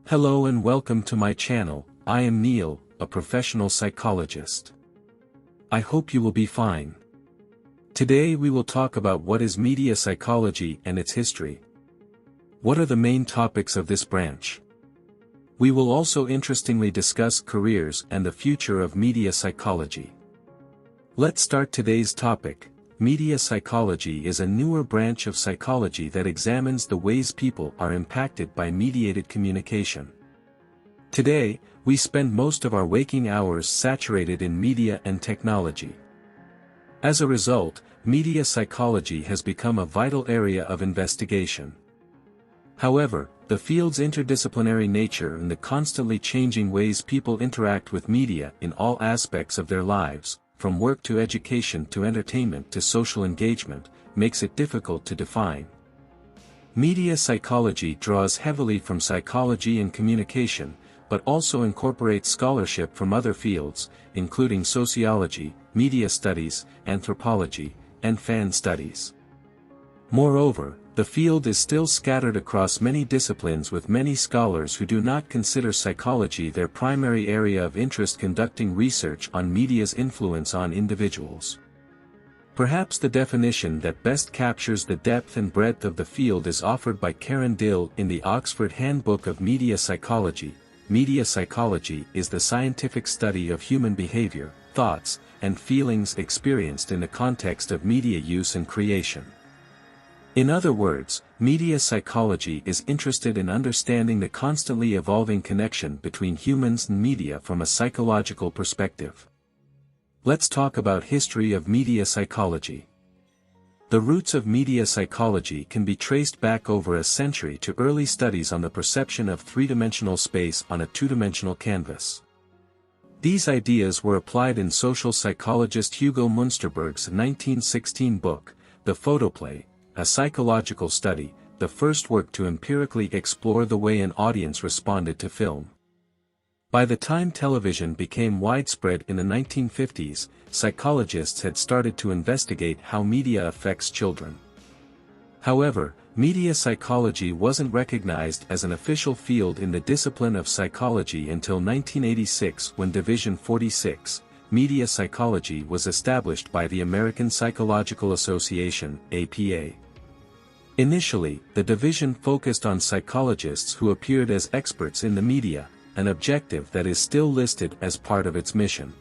Hello and welcome to my channel. I am Neil, a professional psychologist. I hope you will be fine. Today we will talk about what is media psychology and its history. What are the main topics of this branch? We will also interestingly discuss careers and the future of media psychology. Let's start today's topic. Media psychology is a newer branch of psychology that examines the ways people are impacted by mediated communication. Today, we spend most of our waking hours saturated in media and technology. As a result, media psychology has become a vital area of investigation. However, the field's interdisciplinary nature and the constantly changing ways people interact with media in all aspects of their lives, from work to education to entertainment to social engagement, makes it difficult to define. Media psychology draws heavily from psychology and communication, but also incorporates scholarship from other fields, including sociology, media studies, anthropology, and fan studies. Moreover, the field is still scattered across many disciplines with many scholars who do not consider psychology their primary area of interest, conducting research on media's influence on individuals. Perhaps the definition that best captures the depth and breadth of the field is offered by Karen Dill in the Oxford Handbook of Media Psychology. Media psychology is the scientific study of human behavior, thoughts, and feelings experienced in the context of media use and creation. In other words, media psychology is interested in understanding the constantly evolving connection between humans and media from a psychological perspective. Let's talk about history of media psychology. The roots of media psychology can be traced back over a century to early studies on the perception of three-dimensional space on a two-dimensional canvas. These ideas were applied in social psychologist Hugo Munsterberg's 1916 book, The Photoplay, a psychological study, the first work to empirically explore the way an audience responded to film. By the time television became widespread in the 1950s, psychologists had started to investigate how media affects children. However, media psychology wasn't recognized as an official field in the discipline of psychology until 1986, when Division 46, Media Psychology, was established by the American Psychological Association, APA. Initially, the division focused on psychologists who appeared as experts in the media, an objective that is still listed as part of its mission.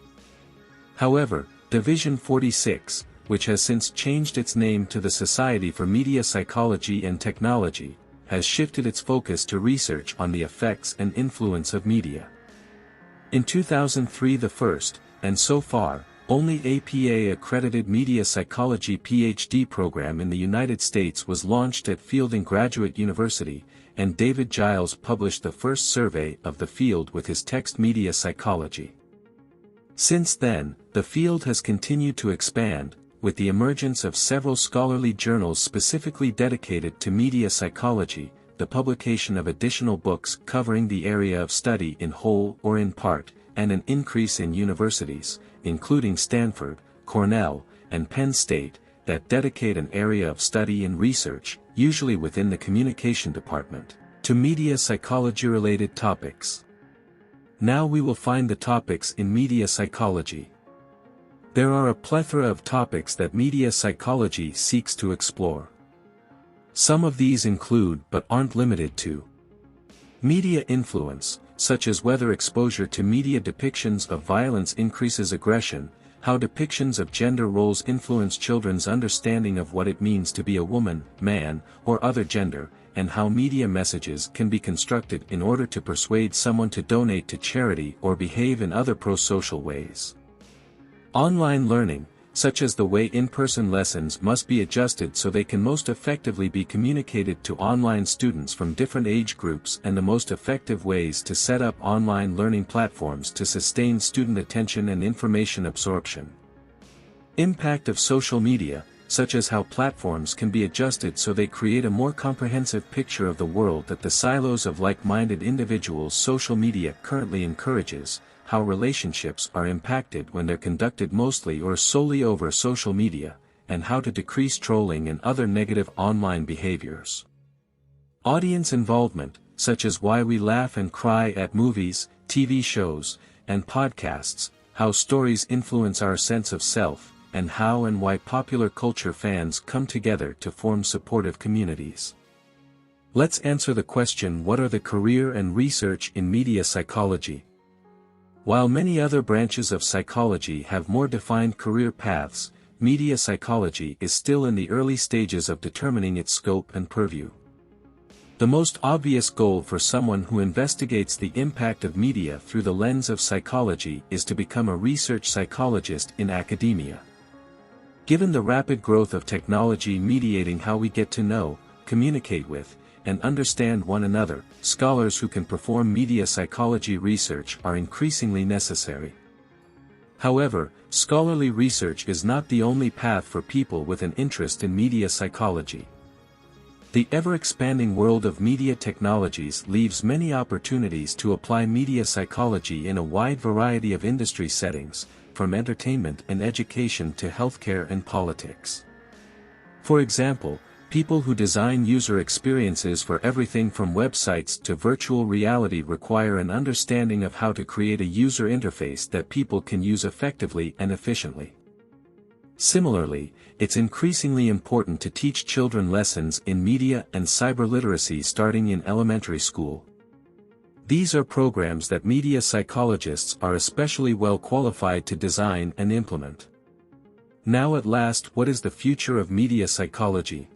However, Division 46, which has since changed its name to the Society for Media Psychology and Technology, has shifted its focus to research on the effects and influence of media. In 2003, the first, and so far, only APA-accredited media psychology PhD program in the United States was launched at Fielding Graduate University, and David Giles published the first survey of the field with his text Media Psychology. Since then, the field has continued to expand, with the emergence of several scholarly journals specifically dedicated to media psychology, the publication of additional books covering the area of study in whole or in part, and an increase in universities, including Stanford, Cornell, and Penn State, that dedicate an area of study and research, usually within the communication department, to media psychology-related topics. Now we will find the topics in media psychology. There are a plethora of topics that media psychology seeks to explore. Some of these include, but aren't limited to, media influence, such as whether exposure to media depictions of violence increases aggression, how depictions of gender roles influence children's understanding of what it means to be a woman, man, or other gender, and how media messages can be constructed in order to persuade someone to donate to charity or behave in other pro-social ways. Online learning, such as the way in-person lessons must be adjusted so they can most effectively be communicated to online students from different age groups, and the most effective ways to set up online learning platforms to sustain student attention and information absorption. Impact of social media, such as how platforms can be adjusted so they create a more comprehensive picture of the world that the silos of like-minded individuals social media currently encourages, how relationships are impacted when they're conducted mostly or solely over social media, and how to decrease trolling and other negative online behaviors. Audience involvement, such as why we laugh and cry at movies, TV shows, and podcasts, how stories influence our sense of self, and how and why popular culture fans come together to form supportive communities. Let's answer the question: what are the career and research in media psychology? While many other branches of psychology have more defined career paths, media psychology is still in the early stages of determining its scope and purview. The most obvious goal for someone who investigates the impact of media through the lens of psychology is to become a research psychologist in academia. Given the rapid growth of technology mediating how we get to know, communicate with, and understand one another, scholars who can perform media psychology research are increasingly necessary. However, scholarly research is not the only path for people with an interest in media psychology. The ever-expanding world of media technologies leaves many opportunities to apply media psychology in a wide variety of industry settings, from entertainment and education to healthcare and politics. For example, people who design user experiences for everything from websites to virtual reality require an understanding of how to create a user interface that people can use effectively and efficiently. Similarly, it's increasingly important to teach children lessons in media and cyber literacy starting in elementary school. These are programs that media psychologists are especially well qualified to design and implement. Now at last, what is the future of media psychology?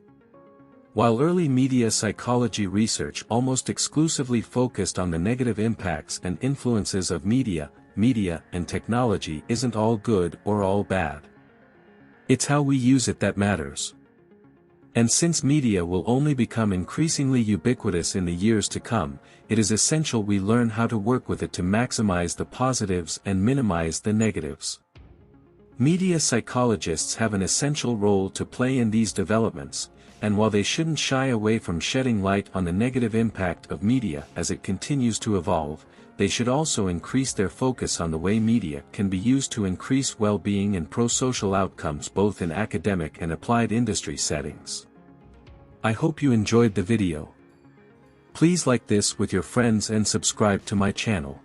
While early media psychology research almost exclusively focused on the negative impacts and influences of media and technology isn't all good or all bad. It's how we use it that matters. And since media will only become increasingly ubiquitous in the years to come, it is essential we learn how to work with it to maximize the positives and minimize the negatives. Media psychologists have an essential role to play in these developments, and while they shouldn't shy away from shedding light on the negative impact of media as it continues to evolve, they should also increase their focus on the way media can be used to increase well-being and pro-social outcomes both in academic and applied industry settings. I hope you enjoyed the video. Please like this with your friends and subscribe to my channel.